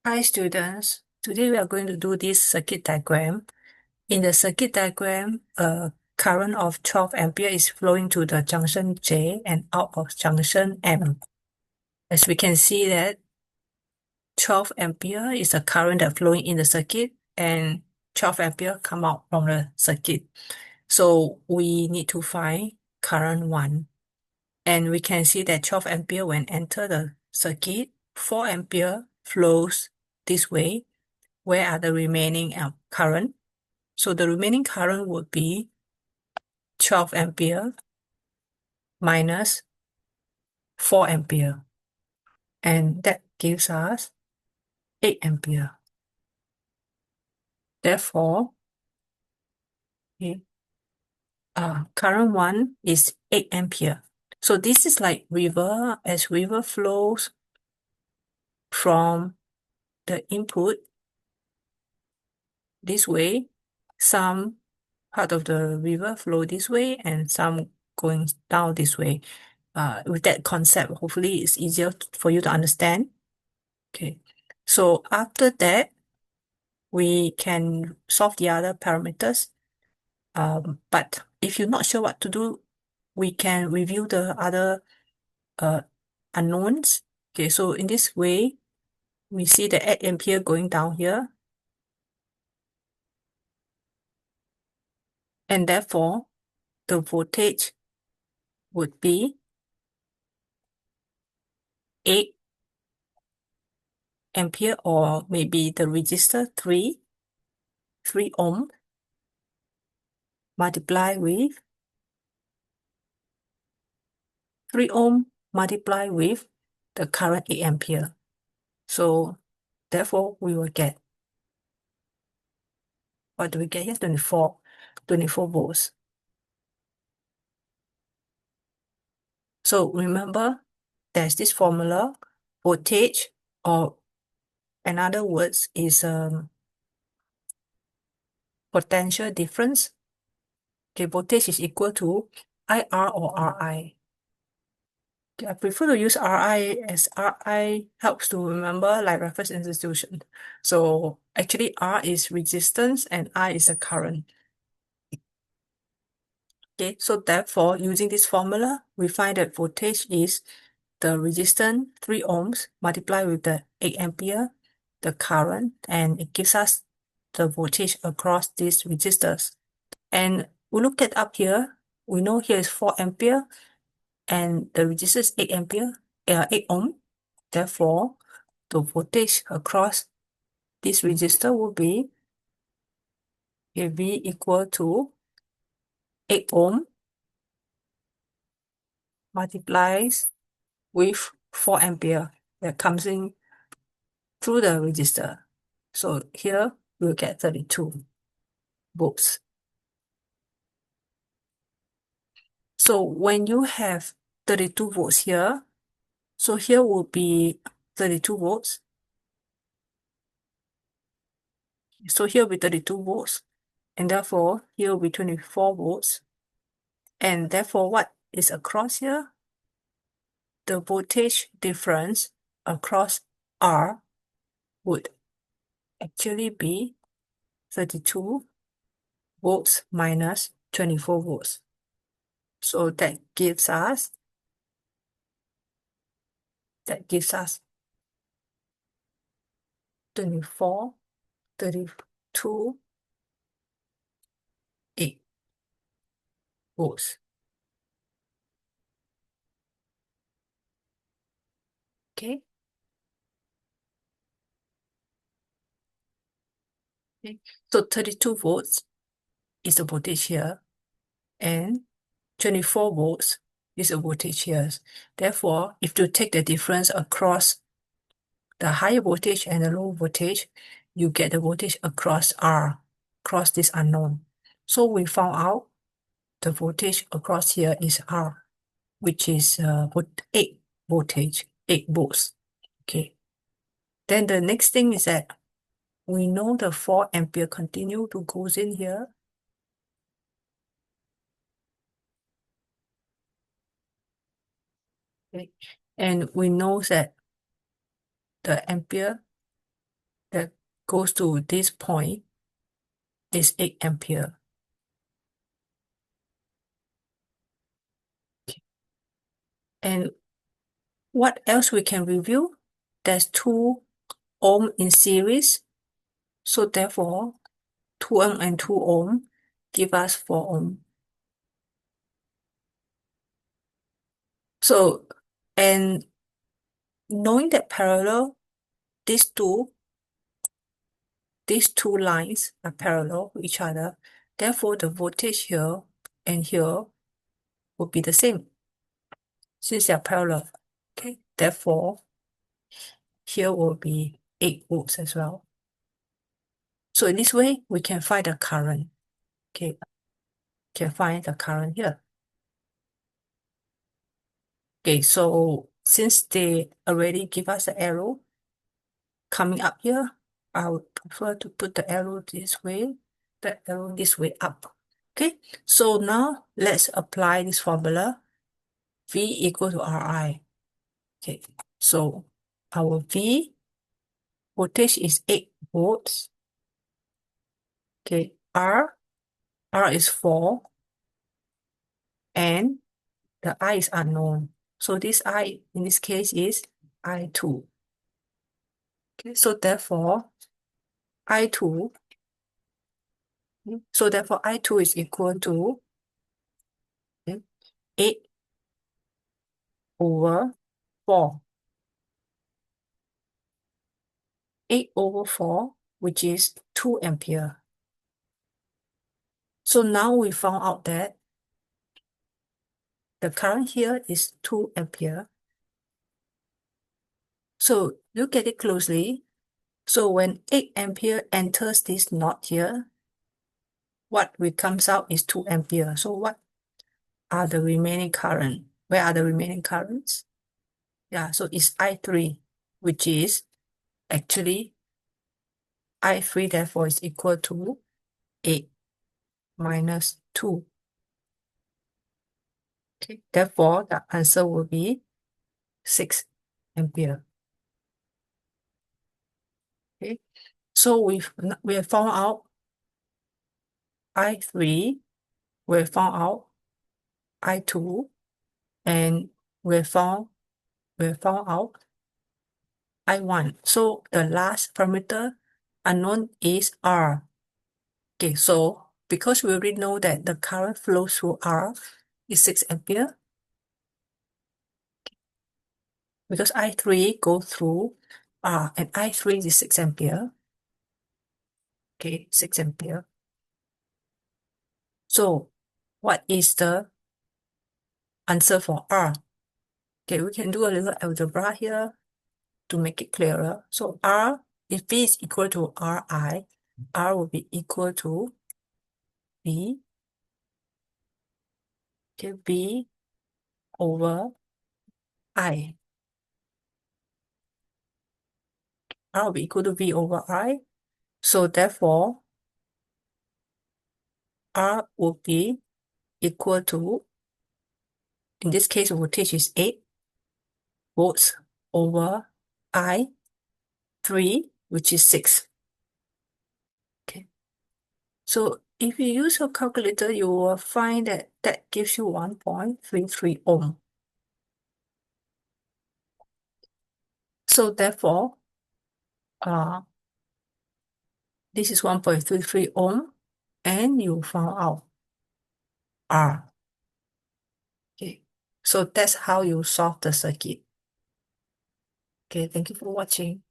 Hi students, today we are going to do this circuit diagram. In the circuit diagram, a current of 12 ampere is flowing to the junction J and out of junction M. As we can see that 12 ampere is a current that flowing in the circuit and 12 ampere come out from the circuit. So we need to find current 1. And we can see that 12 ampere when enter the circuit, 4 ampere flows this way. Where are the remaining current? So the remaining current would be 12 ampere minus 4 ampere. And that gives us 8 ampere. Therefore, okay, current 1 is 8 ampere. So this is like river. As river flows from the input this way, some part of the river flow this way and some going down this way. With that concept, hopefully it's easier for you to understand. Okay, so after that, we can solve the other parameters. But if you're not sure what to do, we can review the other unknowns. Okay, so in this way, we see the 8 ampere going down here. And therefore, the voltage would be 8 ampere, or maybe the resistor 3 ohm multiplied with 3 ohm multiplied with the current 8 ampere. So therefore, we will get, what do we get here? 24 volts. So remember, there's this formula, voltage, or in other words, is potential difference. Okay, voltage is equal to IR or RI. Okay, I prefer to use RI as RI helps to remember like reference institution. So actually R is resistance and I is a current. Okay, so therefore using this formula, we find that voltage is the resistance 3 ohms multiplied with the 8 ampere, the current, and it gives us the voltage across these resistors. And we look at up here, we know here is 4 ampere and the resistance is 8 ampere, 8 ohm. Therefore, the voltage across this resistor will be V equal to 8 ohm multiplies with 4 ampere that comes in through the resistor. So here we'll get 32 volts. So when you have 32 volts here, so here will be 32 volts. So here will be 32 volts. And therefore, here will be 24 volts. And therefore, what is across here? The voltage difference across R would actually be 32 volts minus 24 volts. So that gives us 24, 32, 8 volts. Okay. Okay. So 32 volts is the voltage here, and 24 volts is the voltage here. Therefore, if you take the difference across the higher voltage and the low voltage, you get the voltage across R, across this unknown. So we found out the voltage across here is R, which is 8 voltage, 8 volts. Okay. Then the next thing is that we know the 4 ampere continue to goes in here. Okay. And we know that the ampere goes to this point is 8 ampere. And what else we can review? There's 2 ohm in series. So therefore, 2 ohm and 2 ohm give us 4 ohm. So, and knowing that parallel, these two lines are parallel to each other, therefore the voltage here and here will be the same since they are parallel. Okay, therefore here will be 8 volts as well. So in this way, we can find the current. Okay, can find the current here. Okay, so since they already give us the arrow coming up here, I would prefer to put the arrow this way, the arrow this way up. Okay, so now let's apply this formula. V equal to Ri. Okay, so our V voltage is 8 volts. Okay, R is 4, and the I is unknown. So this I in this case is I2. Okay, so therefore I2 is equal to 8 over 4. 8 over 4, which is 2 ampere. So now we found out that the current here is 2 ampere. So look at it closely. So when 8 ampere enters this knot here, what comes out is 2 ampere. So what are the remaining current? Where are the remaining currents? Yeah, so it's I3, which is actually I3, therefore is equal to 8 minus 2. Okay, therefore the answer will be 6 ampere. Okay, so we have found out I3, we have found out I2, and we have found out I1. So the last parameter unknown is R. Okay, so because we already know that the current flow through R is 6 ampere, because I3 go through R, and I3 is 6 ampere. Okay, 6 ampere. So what is the answer for R? Okay, we can do a little algebra here to make it clearer. So R, if V is equal to Ri, R will be equal to V, okay, V over I. R will be equal to V over I. So therefore, R will be equal to, in this case, voltage is 8 volts over I, 3, which is 6. Okay. So if you use your calculator, you will find that that gives you 1.33 ohm. So therefore, this is 1.33 ohm, and you found out R. Okay, so that's how you solve the circuit. Okay, thank you for watching.